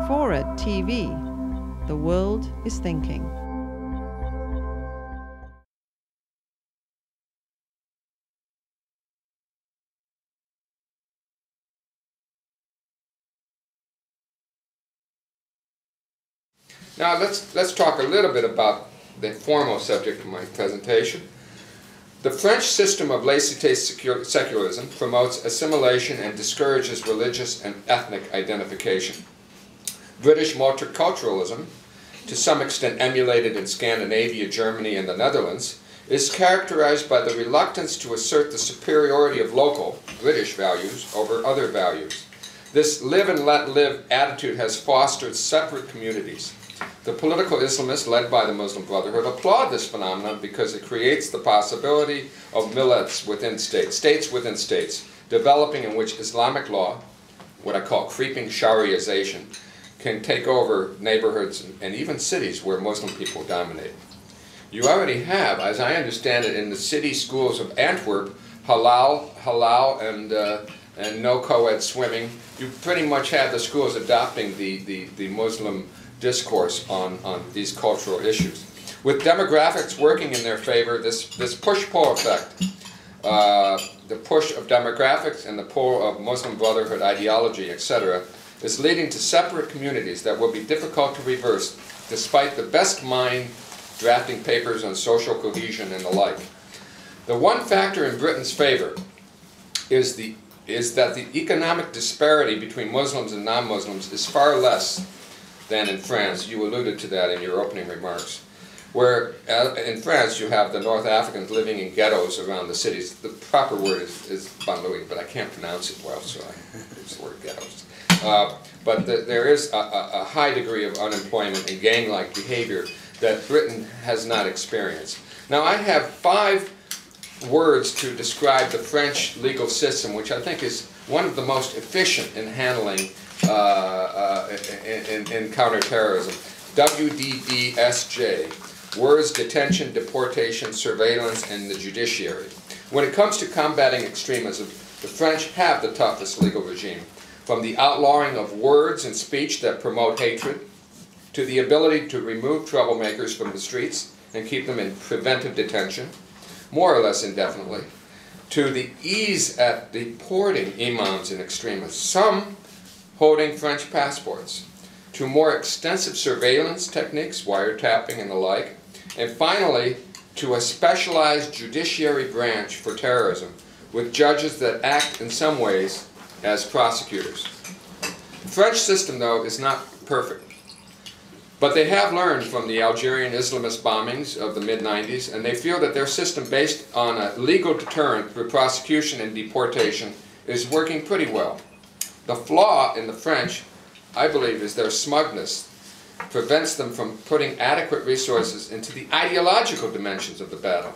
FORA.tv. The world is thinking. Now let's talk a little bit about the formal subject of my presentation. The French system of laissez-faire secularism promotes assimilation and discourages religious and ethnic identification. British multiculturalism, to some extent emulated in Scandinavia, Germany, and the Netherlands, is characterized by the reluctance to assert the superiority of local, British values over other values. This live and let live attitude has fostered separate communities. The political Islamists, led by the Muslim Brotherhood, applaud this phenomenon because it creates the possibility of millets within states, states within states, developing in which Islamic law, what I call creeping Shariaization, can take over neighborhoods and even cities where Muslim people dominate. You already have, as I understand it, in the city schools of Antwerp, halal and no co-ed swimming. You pretty much have the schools adopting the Muslim discourse on these cultural issues. With demographics working in their favor, this push-pull effect, the push of demographics and the pull of Muslim Brotherhood ideology, etc., is leading to separate communities that will be difficult to reverse despite the best mind drafting papers on social cohesion and the like. The one factor in Britain's favor is that the economic disparity between Muslims and non-Muslims is far less than in France. You alluded to that in your opening remarks. Where in France you have the North Africans living in ghettos around the cities. The proper word is banlieue, but I can't pronounce it well, so I use the word ghettos. But there is a high degree of unemployment and gang-like behavior that Britain has not experienced. Now I have 5 words to describe the French legal system, which I think is one of the most efficient in handling in counterterrorism. WDDSJ, words: detention, deportation, surveillance, and the judiciary. When it comes to combating extremism, the French have the toughest legal regime, from the outlawing of words and speech that promote hatred, to the ability to remove troublemakers from the streets and keep them in preventive detention, more or less indefinitely, to the ease at deporting imams and extremists, some holding French passports, to more extensive surveillance techniques, wiretapping and the like, and finally to a specialized judiciary branch for terrorism with judges that act in some ways as prosecutors. The French system, though, is not perfect, but they have learned from the Algerian Islamist bombings of the mid-90s, and they feel that their system based on a legal deterrent for prosecution and deportation is working pretty well. The flaw in the French, I believe, is their smugness prevents them from putting adequate resources into the ideological dimensions of the battle.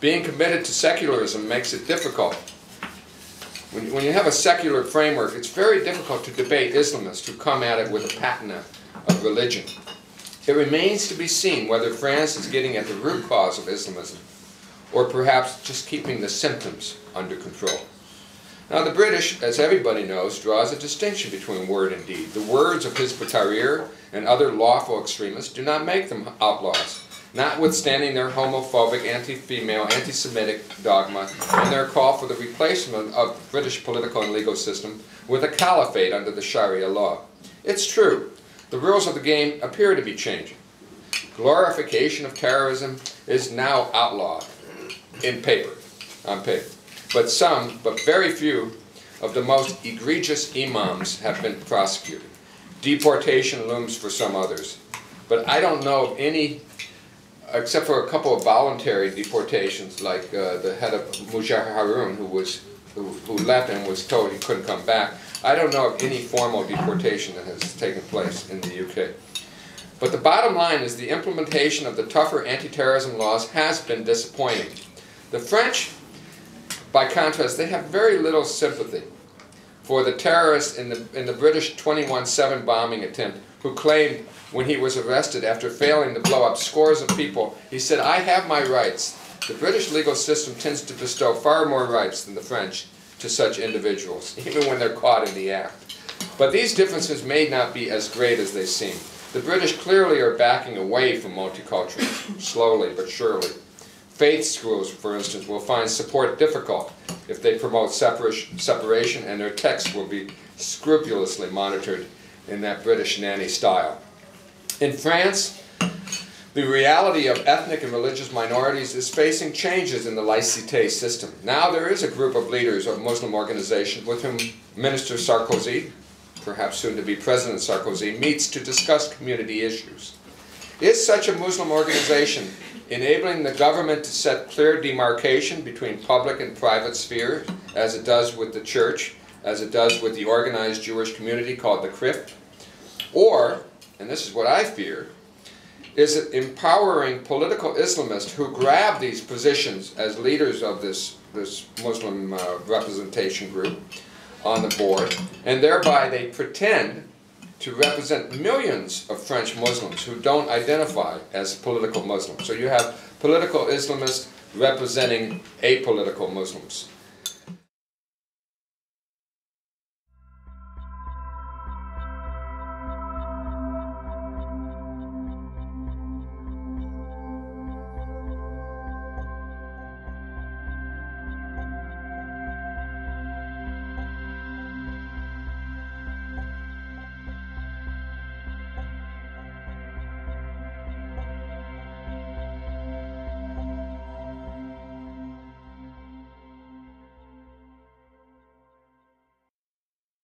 Being committed to secularism makes it difficult. When you have a secular framework, it's very difficult to debate Islamists who come at it with a patina of religion. It remains to be seen whether France is getting at the root cause of Islamism, or perhaps just keeping the symptoms under control. Now the British, as everybody knows, draws a distinction between word and deed. The words of Hizb ut-Tahrir and other lawful extremists do not make them outlaws, notwithstanding their homophobic, anti-female, anti-Semitic dogma and their call for the replacement of the British political and legal system with a caliphate under the Sharia law. It's true, the rules of the game appear to be changing. Glorification of terrorism is now outlawed on paper. But very few of the most egregious imams have been prosecuted. Deportation looms for some others. But I don't know of any, except for a couple of voluntary deportations, like the head of Mujahid Harun, who left and was told he couldn't come back. I don't know of any formal deportation that has taken place in the UK. But the bottom line is the implementation of the tougher anti-terrorism laws has been disappointing. The French, by contrast, they have very little sympathy for the terrorists in the British 21/7 bombing attempt, who claimed when he was arrested after failing to blow up scores of people, he said, "I have my rights." The British legal system tends to bestow far more rights than the French to such individuals, even when they're caught in the act. But these differences may not be as great as they seem. The British clearly are backing away from multiculturalism, slowly but surely. Faith schools, for instance, will find support difficult if they promote separation, and their texts will be scrupulously monitored in that British nanny style. In France, the reality of ethnic and religious minorities is facing changes in the laïcité system. Now there is a group of leaders of Muslim organizations with whom Minister Sarkozy, perhaps soon to be President Sarkozy, meets to discuss community issues. Is such a Muslim organization enabling the government to set clear demarcation between public and private sphere, as it does with the church, as it does with the organized Jewish community called the Krift? Or, and this is what I fear, is it empowering political Islamists who grab these positions as leaders of this Muslim representation group on the board, and thereby they pretend to represent millions of French Muslims who don't identify as political Muslims. So you have political Islamists representing apolitical Muslims.